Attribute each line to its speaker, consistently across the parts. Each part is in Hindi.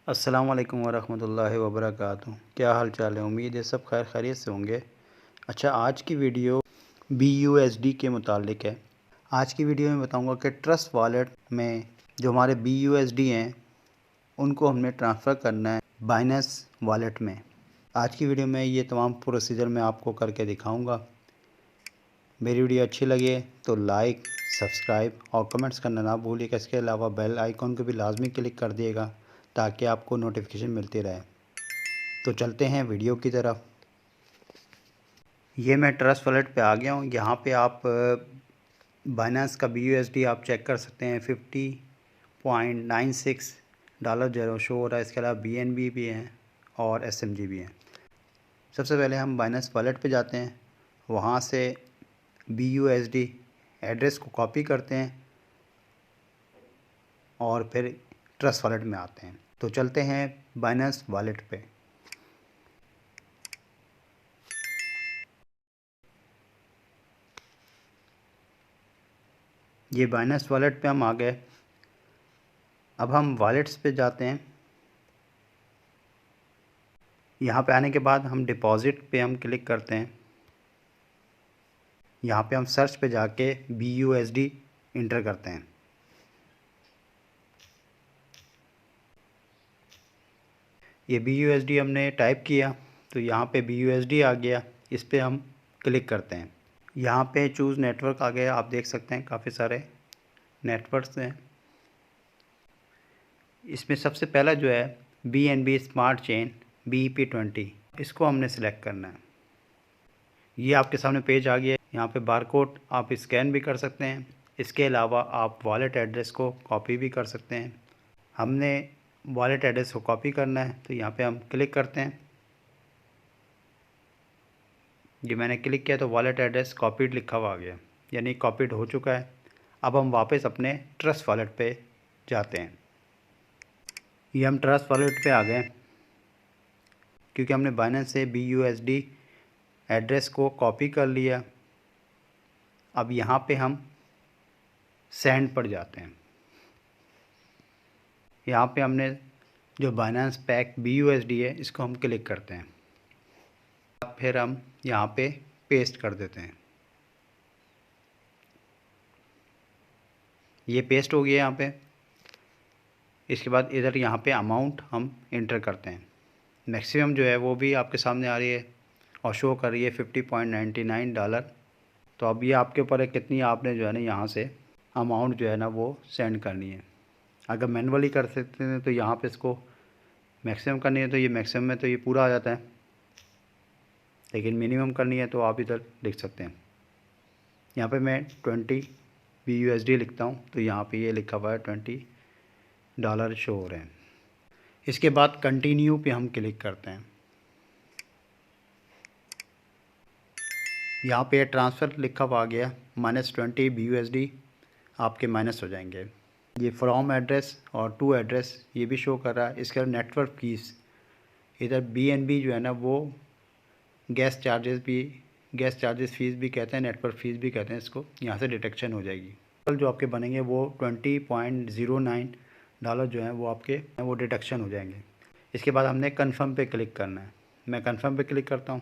Speaker 1: अस्सलाम वालेकुम वरहमतुल्लाहि वबरकातुहू। क्या हाल चाल है? उम्मीद है सब खैर खैरियत से होंगे। अच्छा, आज की वीडियो BUSD के मुतालिक है। आज की वीडियो में बताऊंगा कि ट्रस्ट वॉलेट में जो हमारे BUSD हैं उनको हमने ट्रांसफ़र करना है बाइनेंस वॉलेट में। आज की वीडियो में ये तमाम प्रोसीजर मैं आपको करके दिखाऊँगा। मेरी वीडियो अच्छी लगे तो लाइक, सब्सक्राइब और कमेंट्स करना ना भूलिएगा। इसके अलावा बेल आइकॉन को भी लाजमी क्लिक कर दिएगा ताकि आपको नोटिफिकेशन मिलती रहे। तो चलते हैं वीडियो की तरफ। ये मैं ट्रस्ट वॉलेट पे आ गया हूँ। यहाँ पे आप बाइनेंस का BUSD आप चेक कर सकते हैं। $50.96 शो हो रहा है। इसके अलावा BNB भी हैं और SMG भी हैं। सबसे पहले हम बाइनेंस वॉलेट पे जाते हैं। वहाँ से BUSD एड्रेस को कॉपी करते हैं और फिर ट्रस्ट वॉलेट में आते हैं। तो चलते हैं बाइनेंस वॉलेट पे। ये बाइनेंस वॉलेट पे हम आ गए। अब हम वॉलेट्स पे जाते हैं। यहाँ पे आने के बाद हम डिपॉज़िट पे हम क्लिक करते हैं। यहाँ पे हम सर्च पे जाके BUSD इंटर करते हैं। ये BUSD हमने टाइप किया तो यहाँ पे BUSD आ गया। इस पे हम क्लिक करते हैं। यहाँ पे चूज़ नेटवर्क आ गया। आप देख सकते हैं काफ़ी सारे नेटवर्क्स हैं। इसमें सबसे पहला जो है BNB स्मार्ट चेन BEP20, इसको हमने सेलेक्ट करना है। ये आपके सामने पेज आ गया। यहाँ पे बारकोड आप स्कैन भी कर सकते हैं। इसके अलावा आप वॉलेट एड्रेस को कॉपी भी कर सकते हैं। हमने वॉलेट एड्रेस को कॉपी करना है तो यहाँ पे हम क्लिक करते हैं। ये मैंने क्लिक किया तो वॉलेट एड्रेस कॉपीड लिखा हुआ आ गया, यानी कॉपीड हो चुका है। अब हम वापस अपने ट्रस्ट वॉलेट पे जाते हैं। ये हम ट्रस्ट वॉलेट पे आ गए क्योंकि हमने बाइनेंस से BUSD एड्रेस को कॉपी कर लिया। अब यहाँ पे हम सेंड पर जाते हैं। यहाँ पे हमने जो बाइनेंस पैक BUSD है इसको हम क्लिक करते हैं। फिर हम यहाँ पे पेस्ट कर देते हैं। ये पेस्ट हो गया यहाँ पे। इसके बाद इधर यहाँ पे अमाउंट हम इंटर करते हैं। मैक्सिमम जो है वो भी आपके सामने आ रही है और शो कर रही है $50.99। तो अब ये आपके ऊपर है कितनी आपने जो है ना यहाँ से अमाउंट जो है ना वो सेंड करनी है। अगर मैनुअली कर सकते हैं तो यहाँ पे इसको मैक्सिमम करनी है तो ये मैक्सिमम में तो ये पूरा आ जाता है, लेकिन मिनिमम करनी है तो आप इधर लिख सकते हैं। यहाँ पे मैं 20 BUSD लिखता हूँ तो यहाँ पे ये लिखा हुआ है $20 शो हो रहे हैं। इसके बाद कंटिन्यू पे हम क्लिक करते हैं। यहाँ पे ट्रांसफ़र लिखा हुआ आ गया। -20 BUSD आपके माइनस हो जाएंगे। ये फ्रॉम एड्रेस और टू एड्रेस ये भी शो कर रहा है। इसके नेटवर्क फीस इधर BNB जो है ना वो गैस चार्जेस फ़ीस भी कहते हैं, नेटवर्क फ़ीस भी कहते हैं इसको, यहाँ से डिटेक्शन हो जाएगी। जो आपके बनेंगे वो $20.09 जो हैं वो आपके वो डिटेक्शन हो जाएंगे। इसके बाद हमने कन्फर्म पे क्लिक करना है। मैं कन्फर्म पे क्लिक करता हूँ।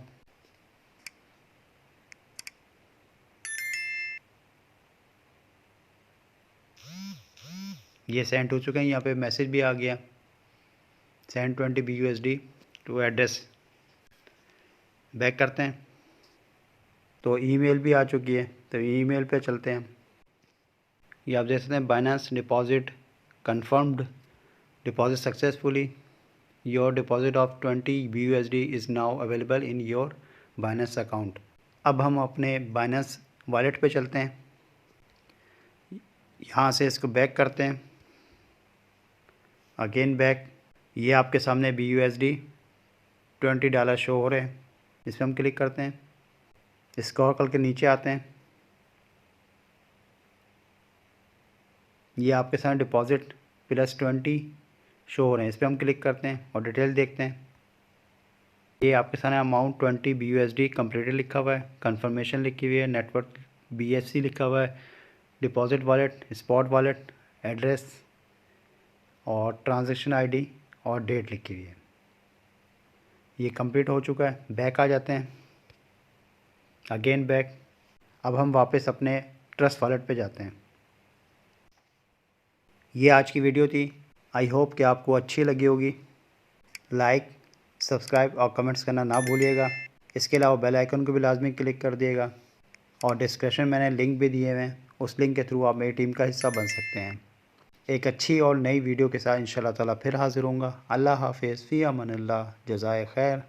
Speaker 1: ये सेंड हो चुके हैं। यहाँ पे मैसेज भी आ गया, send 20 BUSD to address. Back करते हैं तो ईमेल भी आ चुकी है। तो ईमेल पे चलते हैं। ये आप देख सकते हैं Binance deposit confirmed, deposit successfully, your deposit of 20 BUSD is now available in your Binance account. अब हम अपने बाइनेंस वॉलेट पे चलते हैं। यहाँ से इसको बैक करते हैं, अगेन बैक। ये आपके सामने BUSD $20 शो हो रहे हैं। इस पर हम क्लिक करते हैं। स्क्रॉल करके नीचे आते हैं। ये आपके सामने डिपॉजिट +20 शो हो रहे हैं। इस पर हम क्लिक करते हैं और डिटेल देखते हैं। ये आपके सामने अमाउंट 20 BUSD कंप्लीटेड लिखा हुआ है, कंफर्मेशन लिखी हुई है, नेटवर्क BSC लिखा हुआ है, deposit wallet, spot wallet, address और ट्रांजैक्शन ID और डेट लिखी हुई है। ये कंप्लीट हो चुका है। बैक आ जाते हैं, अगेन बैक। अब हम वापस अपने ट्रस्ट वॉलेट पे जाते हैं। ये आज की वीडियो थी। आई होप कि आपको अच्छी लगी होगी। लाइक, सब्सक्राइब और कमेंट्स करना ना भूलिएगा। इसके अलावा बेल आइकन को भी लाजमी क्लिक कर दिएगा और डिस्क्रिप्शन में मैंने लिंक भी दिए हुए हैं, उस लिंक के थ्रू आप मेरी टीम का हिस्सा बन सकते हैं। एक अच्छी और नई वीडियो के साथ इंशाल्लाह ताला फिर हाज़िर होऊंगा। अल्लाह हाफ़िज़, फ़ी अमानिल्लाह, जज़ाए खैर।